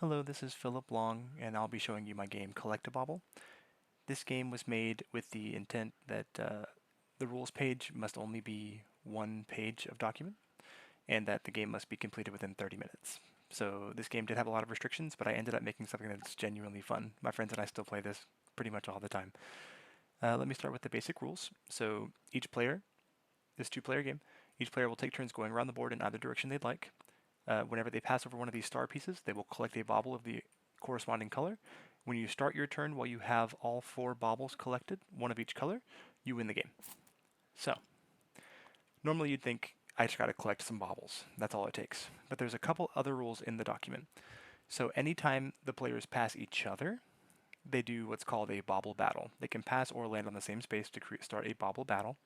Hello, this is Philip Long, and I'll be showing you my game Collect-A-Bobble. This game was made with the intent that the rules page must only be one page of document, and that the game must be completed within 30 minutes. So this game did have a lot of restrictions, but I ended up making something that's genuinely fun. My friends and I still play this pretty much all the time. Let me start with the basic rules. So each player, this two-player game, each player will take turns going around the board in either direction they'd like. Whenever they pass over one of these star pieces, they will collect a bauble of the corresponding color. When you start your turn while you have all four baubles collected, one of each color, you win the game. So, normally you'd think, I just gotta collect some baubles. That's all it takes. But there's a couple other rules in the document. So anytime the players pass each other, they do what's called a bauble battle. They can pass or land on the same space to start a bauble battle.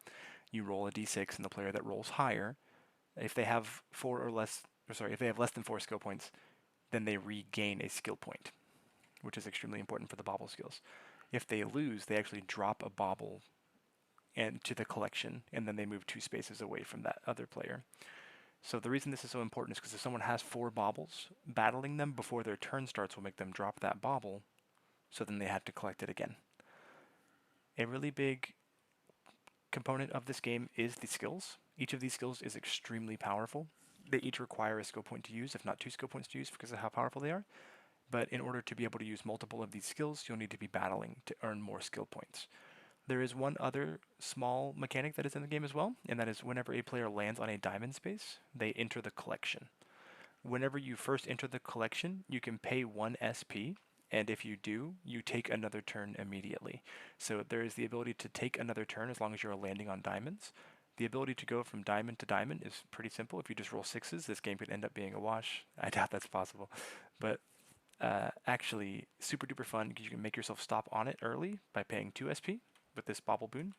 You roll a d6, and the player that rolls higher, if they have if they have less than 4 skill points, then they regain a skill point, which is extremely important for the bauble skills. If they lose, they actually drop a bauble to the collection, and then they move 2 spaces away from that other player. So the reason this is so important is because if someone has 4 baubles, battling them before their turn starts will make them drop that bauble, so then they have to collect it again. A really big component of this game is the skills. Each of these skills is extremely powerful. They each require a skill point to use, if not 2 skill points to use, because of how powerful they are. But in order to be able to use multiple of these skills, you'll need to be battling to earn more skill points. There is one other small mechanic that is in the game as well, and that is whenever a player lands on a diamond space, they enter the collection. Whenever you first enter the collection, you can pay 1 SP, and if you do, you take another turn immediately. So there is the ability to take another turn as long as you're landing on diamonds. The ability to go from diamond to diamond is pretty simple. If you just roll 6s, this game could end up being a wash. I doubt that's possible. But actually super duper fun because you can make yourself stop on it early by paying 2 SP with this bauble boon.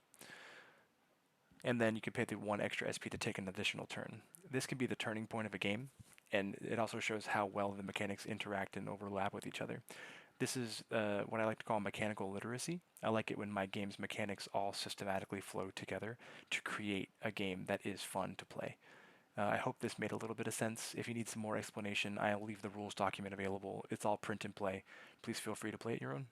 And then you can pay the 1 extra SP to take an additional turn. This can be the turning point of a game, and it also shows how well the mechanics interact and overlap with each other. This is what I like to call mechanical literacy. I like it when my game's mechanics all systematically flow together to create a game that is fun to play. I hope this made a little bit of sense. If you need some more explanation, I'll leave the rules document available. It's all print and play. Please feel free to play at your own.